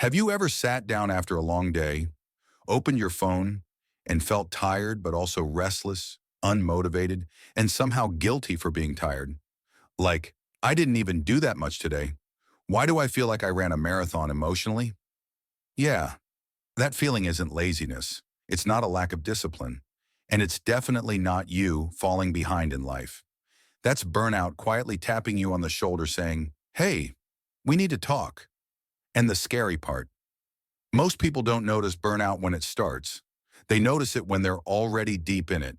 Have you ever sat down after a long day, opened your phone, and felt tired but also restless, unmotivated, and somehow guilty for being tired? Like, I didn't even do that much today. Why do I feel like I ran a marathon emotionally? Yeah, that feeling isn't laziness. It's not a lack of discipline. And it's definitely not you falling behind in life. That's burnout quietly tapping you on the shoulder saying, hey, we need to talk. And the scary part, most people don't notice burnout when it starts. They notice it when they're already deep in it.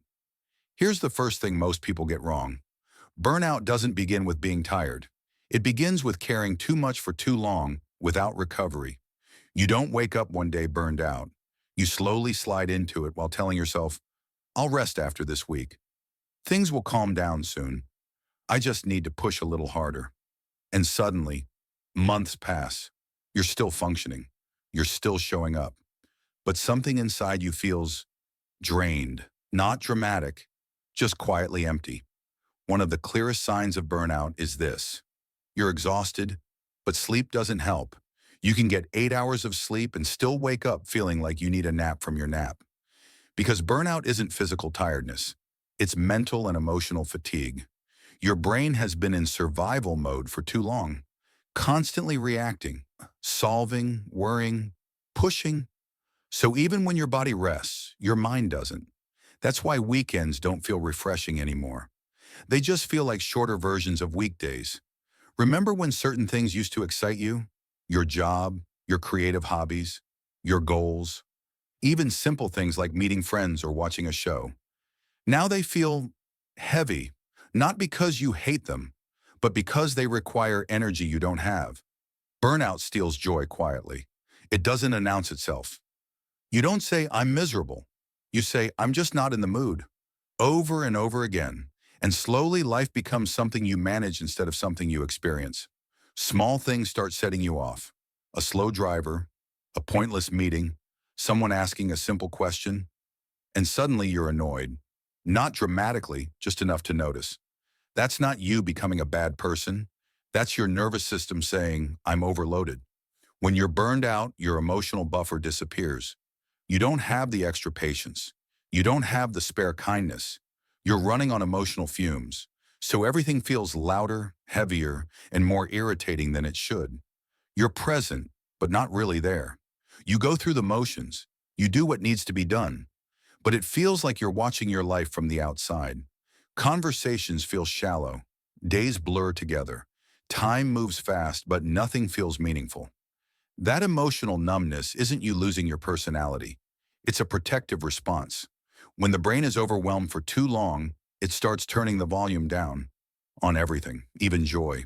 Here's the first thing most people get wrong. Burnout doesn't begin with being tired. It begins with caring too much for too long without recovery. You don't wake up one day burned out. You slowly slide into it while telling yourself, I'll rest after this week. Things will calm down soon. I just need to push a little harder. And suddenly, months pass. You're still functioning. You're still showing up. But something inside you feels drained, not dramatic, just quietly empty. One of the clearest signs of burnout is this. You're exhausted, but sleep doesn't help. You can get 8 hours of sleep and still wake up feeling like you need a nap from your nap. Because burnout isn't physical tiredness. It's mental and emotional fatigue. Your brain has been in survival mode for too long, constantly reacting, solving, worrying, pushing. So even when your body rests, your mind doesn't. That's why weekends don't feel refreshing anymore. They just feel like shorter versions of weekdays. Remember when certain things used to excite you? Your job, your creative hobbies, your goals, even simple things like meeting friends or watching a show. Now they feel heavy, not because you hate them, but because they require energy you don't have. Burnout steals joy quietly. It doesn't announce itself. You don't say, I'm miserable. You say, I'm just not in the mood. Over and over again. And slowly life becomes something you manage instead of something you experience. Small things start setting you off. A slow driver, a pointless meeting, someone asking a simple question, and suddenly you're annoyed. Not dramatically, just enough to notice. That's not you becoming a bad person. That's your nervous system saying, I'm overloaded. When you're burned out, your emotional buffer disappears. You don't have the extra patience. You don't have the spare kindness. You're running on emotional fumes. So everything feels louder, heavier, and more irritating than it should. You're present, but not really there. You go through the motions. You do what needs to be done. But it feels like you're watching your life from the outside. Conversations feel shallow. Days blur together. Time moves fast, but nothing feels meaningful. That emotional numbness isn't you losing your personality. It's a protective response. When the brain is overwhelmed for too long, it starts turning the volume down on everything, even joy.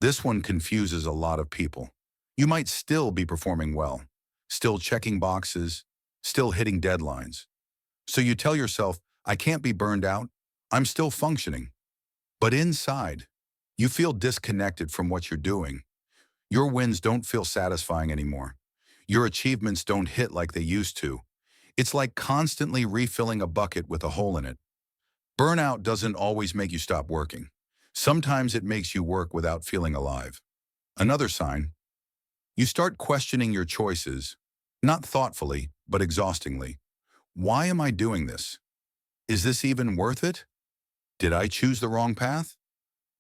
This one confuses a lot of people. You might still be performing well, still checking boxes, still hitting deadlines. So you tell yourself, I can't be burned out. I'm still functioning. But inside, you feel disconnected from what you're doing. Your wins don't feel satisfying anymore. Your achievements don't hit like they used to. It's like constantly refilling a bucket with a hole in it. Burnout doesn't always make you stop working. Sometimes it makes you work without feeling alive. Another sign, you start questioning your choices, not thoughtfully, but exhaustingly. Why am I doing this? Is this even worth it? Did I choose the wrong path?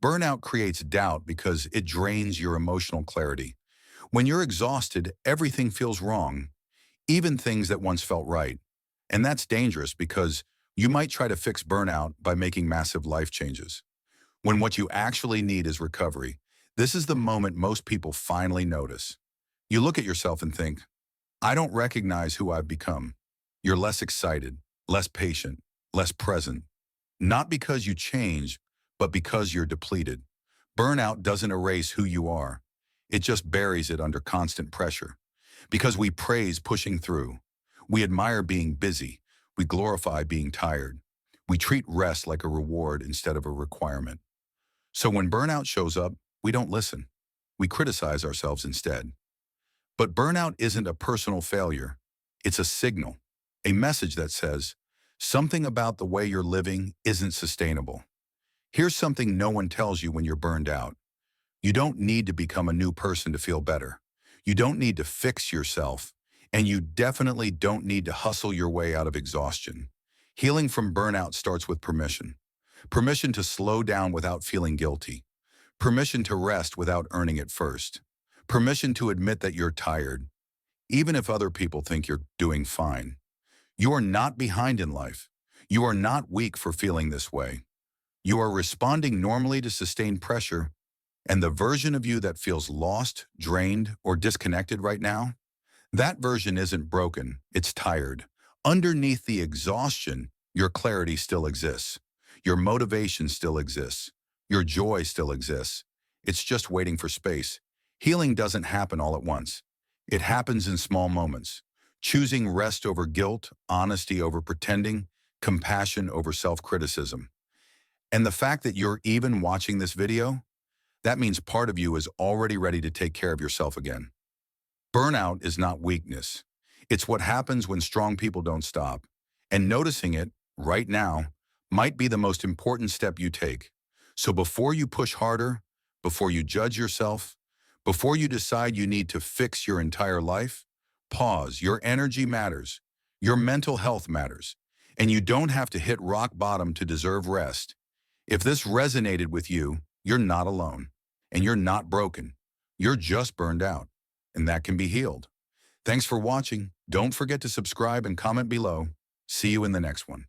Burnout creates doubt because it drains your emotional clarity. When you're exhausted, everything feels wrong, even things that once felt right. And that's dangerous because you might try to fix burnout by making massive life changes. When what you actually need is recovery, this is the moment most people finally notice. You look at yourself and think, I don't recognize who I've become. You're less excited, less patient, less present. Not because you change, but because you're depleted. Burnout doesn't erase who you are. It just buries it under constant pressure. Because we praise pushing through. We admire being busy. We glorify being tired. We treat rest like a reward instead of a requirement. So when burnout shows up, we don't listen. We criticize ourselves instead. But burnout isn't a personal failure. It's a signal, a message that says, something about the way you're living isn't sustainable. Here's something no one tells you when you're burned out. You don't need to become a new person to feel better. You don't need to fix yourself, and you definitely don't need to hustle your way out of exhaustion. Healing from burnout starts with permission. Permission to slow down without feeling guilty. Permission to rest without earning it first. Permission to admit that you're tired, even if other people think you're doing fine. You are not behind in life. You are not weak for feeling this way. You are responding normally to sustained pressure, and the version of you that feels lost, drained, or disconnected right now, that version isn't broken, it's tired. Underneath the exhaustion, your clarity still exists. Your motivation still exists. Your joy still exists. It's just waiting for space. Healing doesn't happen all at once. It happens in small moments. Choosing rest over guilt, honesty over pretending, compassion over self-criticism. And the fact that you're even watching this video, that means part of you is already ready to take care of yourself again. Burnout is not weakness. It's what happens when strong people don't stop. And noticing it, right now, might be the most important step you take. So before you push harder, before you judge yourself, before you decide you need to fix your entire life, pause. Your energy matters. Your mental health matters. And you don't have to hit rock bottom to deserve rest. If this resonated with you, you're not alone. And you're not broken. You're just burned out. And that can be healed. Thanks for watching. Don't forget to subscribe and comment below. See you in the next one.